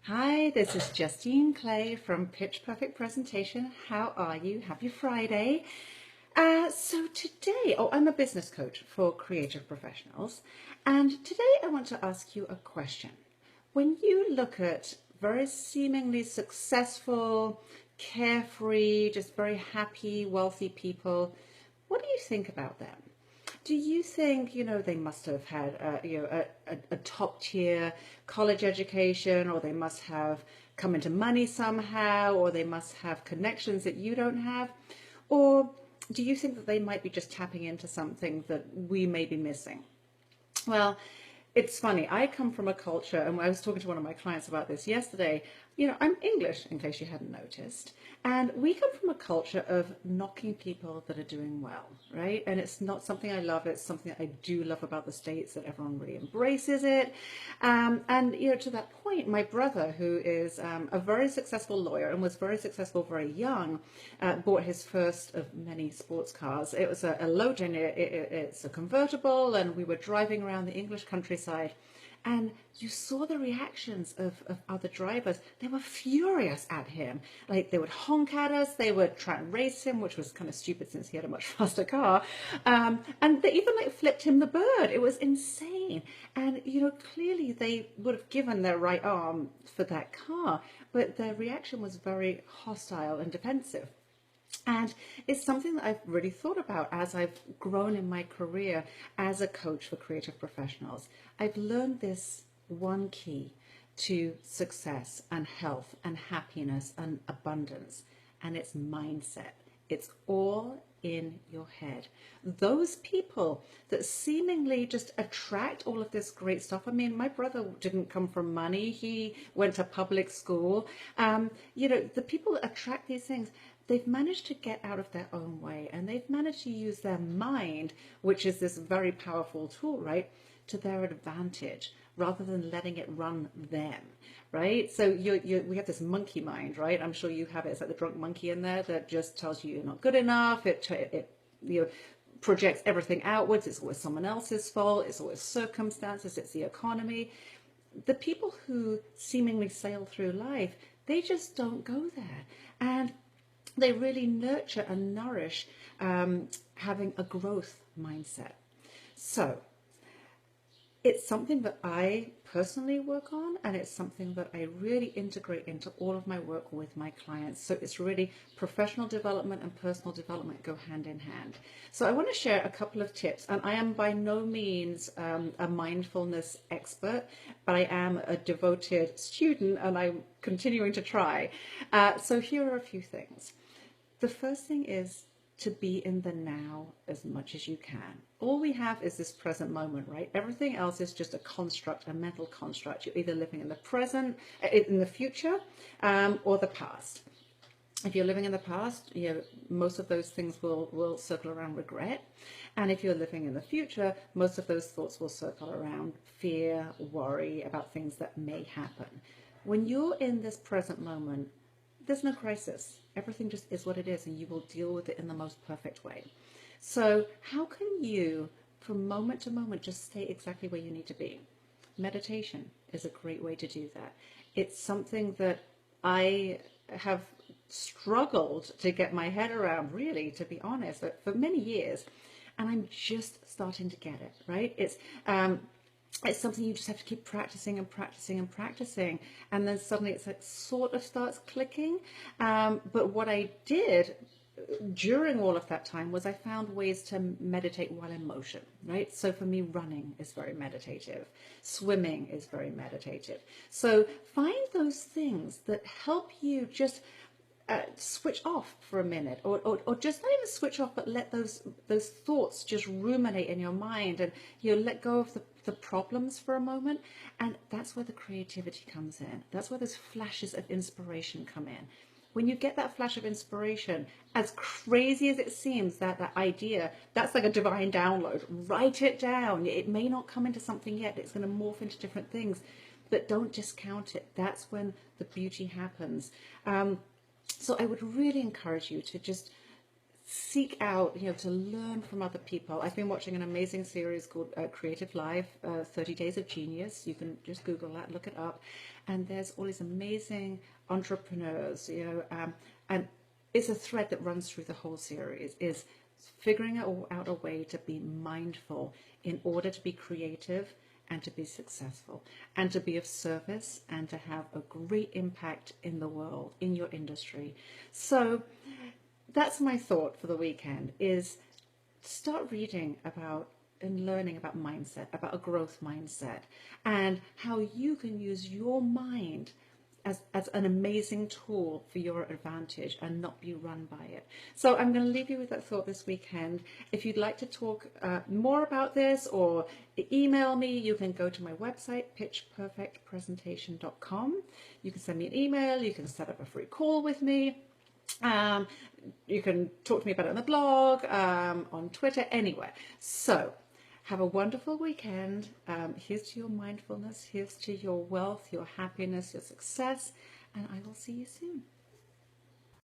Hi, this is Justine Clay from Pitch Perfect Presentation. How are you? Happy Friday. So today, I'm a business coach for creative professionals, and today I want to ask you a question. When you look at very seemingly successful, carefree, just very happy, wealthy people, what do you think about them? Do you think, they must have had, a top tier college education, or they must have come into money somehow, or they must have connections that you don't have? Or do you think that they might be just tapping into something that we may be missing? Well, it's funny. I come from a culture, and I was talking to one of my clients about this yesterday. I'm English, in case you hadn't noticed. And we come from a culture of knocking people that are doing well, right? And it's not something I love. It's something that I do love about the States, that everyone really embraces it. To that point, my brother, who is a very successful lawyer and was very successful very young, bought his first of many sports cars. It was a Logan. It's a convertible, and we were driving around the English countryside. And you saw the reactions of other drivers. They were furious at him. Like, they would honk at us. They would try and race him, which was kind of stupid since he had a much faster car. And they even flipped him the bird. It was insane. And, clearly they would have given their right arm for that car, but their reaction was very hostile and defensive. And it's something that I've really thought about as I've grown in my career as a coach for creative professionals. I've learned this one key to success and health and happiness and abundance, and it's mindset. It's all in your head. Those people that seemingly just attract all of this great stuff. I mean, my brother didn't come from money. He went to public school. The people that attract these things, they've managed to get out of their own way, and they've managed to use their mind, which is this very powerful tool, right, to their advantage, rather than letting it run them, right? So we have this monkey mind, right? I'm sure you have it. It's like the drunk monkey in there that just tells you you're not good enough. It projects everything outwards. It's always someone else's fault. It's always circumstances. It's the economy. The people who seemingly sail through life, they just don't go there. And they really nurture and nourish having a growth mindset. So it's something that I personally work on, and it's something that I really integrate into all of my work with my clients. So it's really professional development and personal development go hand in hand. So I want to share a couple of tips, and I am by no means a mindfulness expert, but I am a devoted student, and I'm continuing to try. So here are a few things. The first thing is to be in the now as much as you can. All we have is this present moment, right? Everything else is just a construct, a mental construct. You're either living in the present, in the future, or the past. If you're living in the past, most of those things will circle around regret. And if you're living in the future, most of those thoughts will circle around fear, worry about things that may happen. When you're in this present moment, there's no crisis. Everything just is what it is, and you will deal with it in the most perfect way. So how can you, from moment to moment, just stay exactly where you need to be? Meditation is a great way to do that. It's something that I have struggled to get my head around, really, to be honest, for many years. And I'm just starting to get it, right? It's something you just have to keep practicing and practicing and practicing, and then suddenly it's sort of starts clicking. But what I did during all of that time was I found ways to meditate while in motion, right? So for me, running is very meditative. Swimming is very meditative. So find those things that help you just switch off for a minute, or just not even switch off, but let those thoughts just ruminate in your mind, and let go of the problems for a moment. And that's where the creativity comes in. That's where those flashes of inspiration come in. When you get that flash of inspiration, as crazy as it seems, that idea, that's like a divine download. Write it down. It may not come into something yet. It's going to morph into different things, but don't discount it. That's when the beauty happens. So I would really encourage you to just seek out, to learn from other people. I've been watching an amazing series called Creative Live, 30 Days of Genius. You can just Google that, look it up. And there's all these amazing entrepreneurs, and it's a thread that runs through the whole series, is figuring out a way to be mindful in order to be creative and to be successful and to be of service and to have a great impact in the world, in your industry. So that's my thought for the weekend, is start reading about and learning about mindset, about a growth mindset, and how you can use your mind as an amazing tool for your advantage and not be run by it. So I'm going to leave you with that thought this weekend. If you'd like to talk more about this or email me, you can go to my website, pitchperfectpresentation.com. You can send me an email, you can set up a free call with me. You can talk to me about it on the blog, on Twitter, anywhere. So have a wonderful weekend. Here's to your mindfulness. Here's to your wealth, your happiness, your success. And I will see you soon.